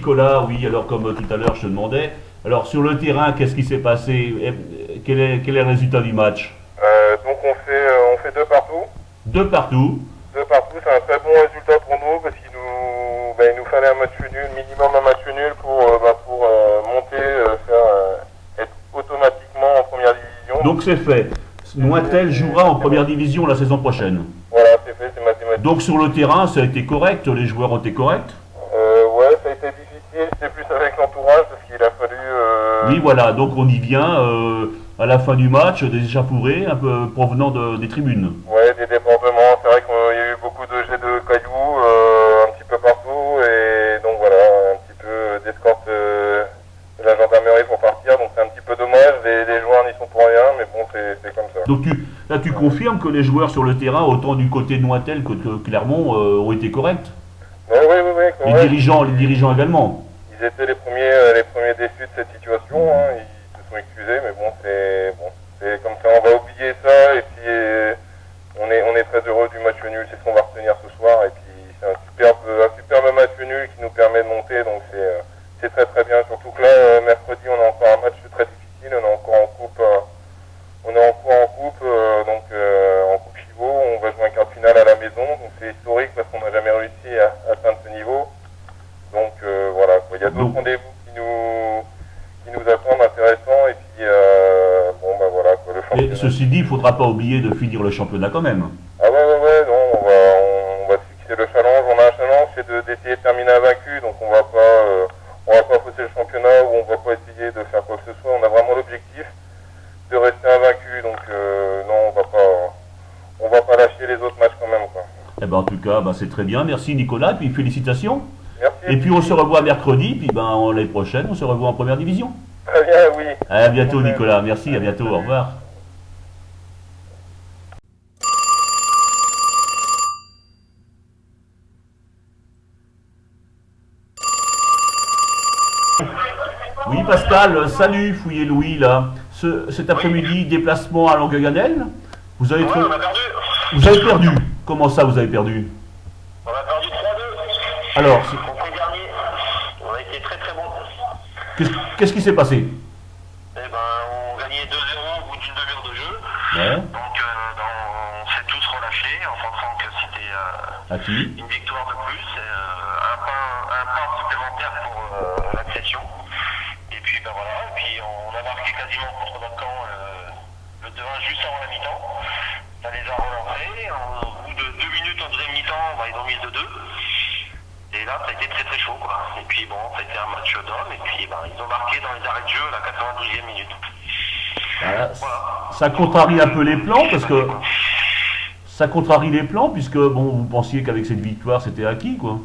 Nicolas, oui, alors comme tout à l'heure je te demandais, alors sur le terrain, qu'est-ce qui s'est passé? Quel est le résultat du match? Donc on fait deux partout. Deux partout. Deux partout, c'est un très bon résultat pour nous parce il nous fallait un match nul, minimum un match nul pour monter, être automatiquement en première division. Donc c'est fait. Nointel jouera en première division la saison prochaine. Voilà, c'est fait, c'est mathématique. Donc sur le terrain, ça a été correct, les joueurs ont été corrects? Ouais, ça a été difficile, c'est plus avec l'entourage parce qu'il a fallu... Oui, voilà, donc on y vient à la fin du match, des échauffourées un peu provenant des tribunes. Ouais, des débordements, c'est vrai qu'il y a eu beaucoup de jets de cailloux un petit peu partout et donc voilà, un petit peu d'escorte de la gendarmerie pour partir, donc c'est un petit peu dommage, les joueurs n'y sont pour rien, mais bon, c'est comme ça. Donc là, tu confirmes que les joueurs sur le terrain, autant du côté de Nointel que de Clermont, ont été corrects? Oui, Les dirigeants également. Ils étaient les premiers déçus de cette situation, hein. Ils se sont excusés, mais c'est comme ça, on va oublier ça, et puis on est très heureux du match nul, c'est ce qu'on va retenir ce soir, et puis c'est un superbe match nul qui nous permet de monter, donc c'est très très bien, surtout que là, mercredi, on a encore un match très difficile, on est encore en coupe, en coupe Chivot, on va jouer un quart de finale à la maison, donc c'est historique parce qu'on n'a jamais réussi à atteindre ce niveau. Donc voilà, quoi. Il y a d'autres rendez-vous qui nous attendent intéressants et puis voilà, quoi, le championnat. Et ceci dit, il ne faudra pas oublier de finir le championnat quand même. Ah ouais, non, on va se fixer le challenge. On a un challenge, c'est d'essayer de terminer invaincu, donc on va pas fausser le championnat ou on va pas essayer de faire quoi que ce soit. On a vraiment l'objectif de rester invaincu, donc non, on va pas lâcher les autres matchs quand même, quoi. Eh ben, en tout cas, c'est très bien. Merci Nicolas, puis félicitations. Merci. Et puis on se revoit mercredi, puis l'année prochaine, on se revoit en première division. Très bien, oui. À bientôt Nicolas, merci, à bientôt, au revoir. Oui Pascal, salut, Fouillé Louis là. Cet après-midi, déplacement à Longueuil-Ganel. Vous avez on a perdu. Vous avez perdu. Comment ça vous avez perdu? On a perdu 3-2. Alors, Contre les derniers, on a été très très bon. qu'est-ce qui s'est passé? Eh ben, on gagnait 2-0 au bout d'une demi-heure de jeu. Ouais. Donc, on s'est tous relâchés en pensant que c'était À qui? une victoire de plus, un pas supplémentaire pour l'accession. Et puis, voilà. Et puis, on a marqué quasiment contre notre camp le 2-1 juste avant la mi-temps. Ça les a relancés. Au bout de 2 minutes en deuxième mi-temps, ils ont mis le 2. Et là, ça a été très très chaud, quoi. Et puis ça a été un match d'homme. Et puis, ils ont marqué dans les arrêts de jeu à la 92e minute. Voilà. Voilà. Ça contrarie un peu les plans parce que ça contrarie les plans puisque vous pensiez qu'avec cette victoire c'était acquis, quoi.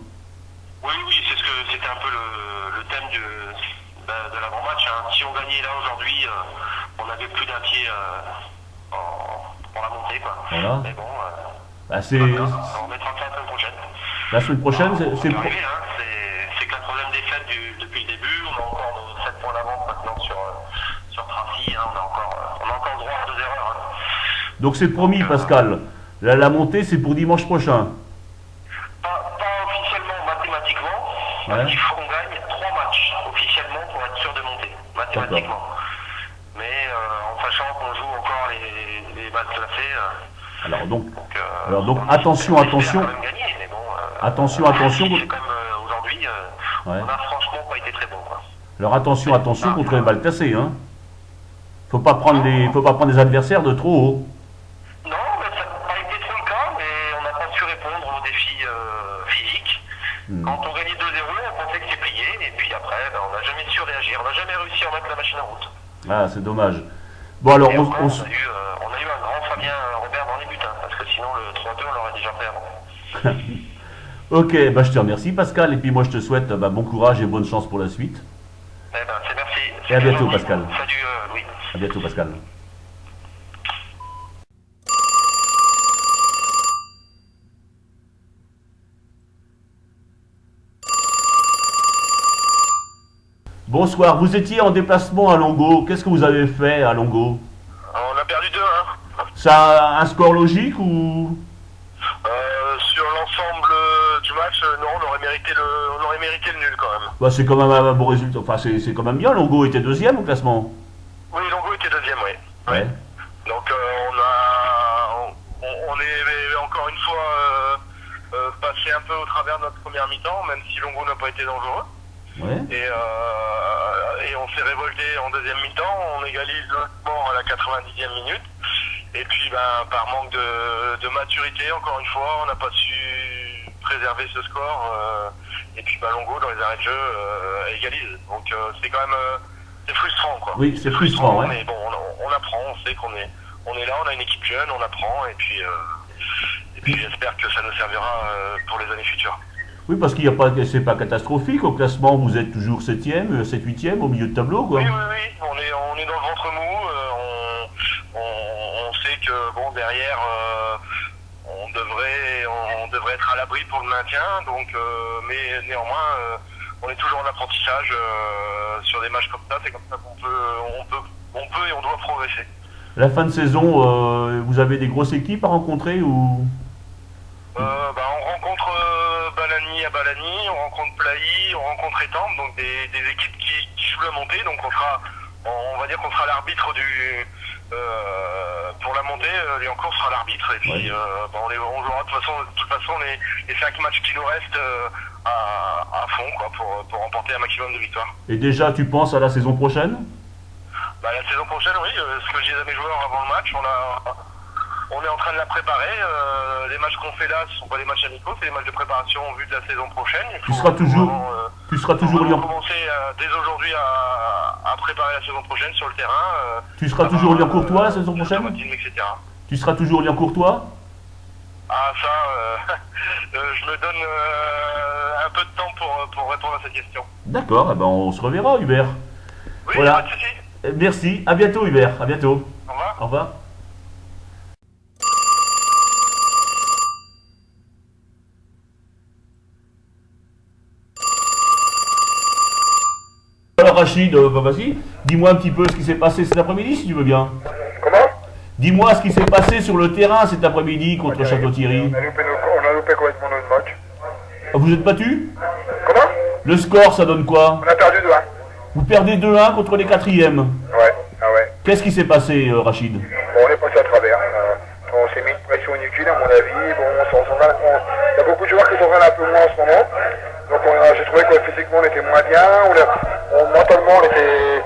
Oui, c'était un peu le thème de l'avant-match. Hein. Si on gagnait là aujourd'hui, on avait plus d'un pied pour la montée, quoi. Voilà. Mais bon, On mettra ça la semaine prochaine. La semaine prochaine, c'est arrivé, hein. C'est que la troisième défaite depuis le début. On a encore nos 7 points d'avance maintenant sur Tracy. Hein. On a encore le droit à 2 erreurs. Hein. Donc c'est promis, Pascal. La montée, c'est pour dimanche prochain. Pas officiellement, mathématiquement. Ouais. Il faut qu'on gagne 3 matchs officiellement pour être sûr de monter, mathématiquement. Mais en sachant qu'on joue encore les bases classées. Alors donc attention. Attention. C'est comme aujourd'hui, on a franchement pas été très bon, quoi. Alors attention contre les balles classées, hein. Faut pas prendre des adversaires de trop haut. Non, mais ça n'a pas été trop le cas, mais on n'a pas su répondre aux défis physiques. Quand on gagnait 2-0, on pensait que c'était plié, et puis après, on n'a jamais su réagir, on n'a jamais réussi à remettre la machine en route. Ah, c'est dommage. Bon alors, on a eu un grand Fabien Robert dans les buts, hein, parce que sinon le 3-2 on l'aurait déjà fait avant. Ok, je te remercie Pascal, et puis moi je te souhaite bon courage et bonne chance pour la suite. C'est merci. Et à bientôt Pascal. Salut Louis. À bientôt Pascal. Bonsoir, vous étiez en déplacement à Longo. Qu'est-ce que vous avez fait à Longo? On a perdu 2-1. Ça a un score logique ou? Sur l'ensemble du match, non, on aurait mérité le nul quand même. Bah, c'est quand même un bon résultat. Enfin, c'est quand même bien. Longo était deuxième au classement. Oui, Longo était deuxième, oui. Ouais. Donc on est encore une fois passé un peu au travers de notre première mi-temps, même si Longo n'a pas été dangereux. Ouais. Et on s'est révolté en deuxième mi-temps, on égalise le score à la 90e minute. Et puis par manque de maturité, encore une fois, on n'a pas su préserver ce score. Et puis Longo, dans les arrêts de jeu, égalise. Donc c'est quand même c'est frustrant, quoi. Oui, c'est frustrant, ouais. Mais bon, on apprend, on sait qu'on est là, on a une équipe jeune, on apprend, et puis j'espère que ça nous servira pour les années futures. Oui, parce qu'il n'y a pas, c'est pas catastrophique au classement. Vous êtes toujours 7e, 7, 8e au milieu de tableau, quoi. Oui, on est dans le ventre mou. On sait que bon derrière, on devrait être à l'abri pour le maintien. Donc, mais néanmoins, on est toujours en apprentissage sur des matchs comme ça. C'est comme ça qu'on peut et on doit progresser. La fin de saison, vous avez des grosses équipes à rencontrer ou? On rencontre Balani à Balani, on rencontre Plailly, on rencontre Étampes, donc des équipes qui jouent la montée. Donc on va dire qu'on sera l'arbitre pour la montée. Liancourt sera l'arbitre et puis on jouera de toute façon les 5 matchs qui nous restent à fond, quoi, pour remporter un maximum de victoires. Et déjà, tu penses à la saison prochaine? La saison prochaine, oui. Ce que je disais à mes joueurs avant le match, on est en train de la préparer. Les matchs qu'on fait là, ce ne sont pas des matchs amicaux, c'est des matchs de préparation en vue de la saison prochaine. Tu seras toujours Lyon. Commencer dès aujourd'hui à préparer la saison prochaine sur le terrain. Tu seras toujours Lyon-Courtois la saison prochaine, etc. Tu seras toujours Lyon-Courtois? Ah ça, je me donne un peu de temps pour répondre à cette question. D'accord, on se reverra, Hubert. Oui, voilà. pas de souci. Merci, à bientôt Hubert, à bientôt. Au revoir. Au revoir. Alors Rachid, vas-y, dis-moi un petit peu ce qui s'est passé cet après-midi si tu veux bien. Comment? Dis-moi ce qui s'est passé sur le terrain cet après-midi contre Château-Thierry. On a loupé complètement notre match. Vous êtes battus? Comment? Le score, ça donne quoi? On a perdu 2-1. Vous perdez 2-1 contre les 4e. Ouais, ah ouais. Qu'est-ce qui s'est passé, Rachid? Bon, on est passé à travers. On s'est mis une pression inutile, à mon avis. Bon, il y a beaucoup de joueurs qui s'entraînent un peu moins en ce moment. Donc j'ai trouvé que physiquement on était moins bien. Mentalement on avait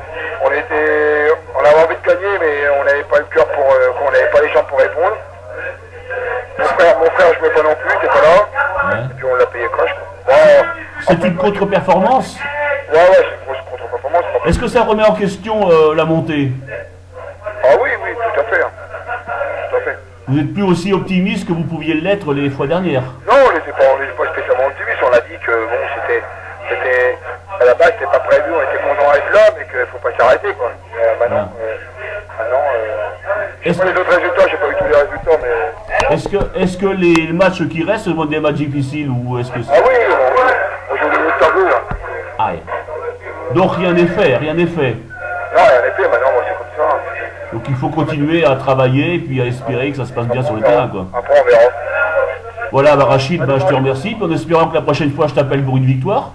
envie de gagner, mais on n'avait pas le cœur on n'avait pas les jambes pour répondre. Mon frère jouait pas non plus, il était pas là. Ouais. Et puis on l'a payé cash, quoi. Ouais, C'est une contre-performance? c'est une grosse contre-performance. Est-ce que ça remet en question la montée? Ah oui, tout à fait. Tout à fait. Vous n'êtes plus aussi optimiste que vous pouviez l'être les fois dernières? Non, on n'était pas spécialement optimiste. On a dit que bon, c'était à la base, c'était pas prévu. On était content d'être là, mais qu'il ne faut pas s'arrêter, quoi. Maintenant, je sais pas les autres résultats. J'ai pas eu tous les résultats, mais. Est-ce que les matchs qui restent sont des matchs difficiles ou est-ce que Ah oui, on joue le milieu de tableau, là. Ah, donc rien n'est fait, Non, rien n'est fait. Maintenant, c'est comme ça. Donc il faut continuer à travailler et puis à espérer que ça se passe bien sur le terrain, quoi. Après, on verra. Voilà, Rachid, je te remercie, en espérant que la prochaine fois je t'appelle pour une victoire.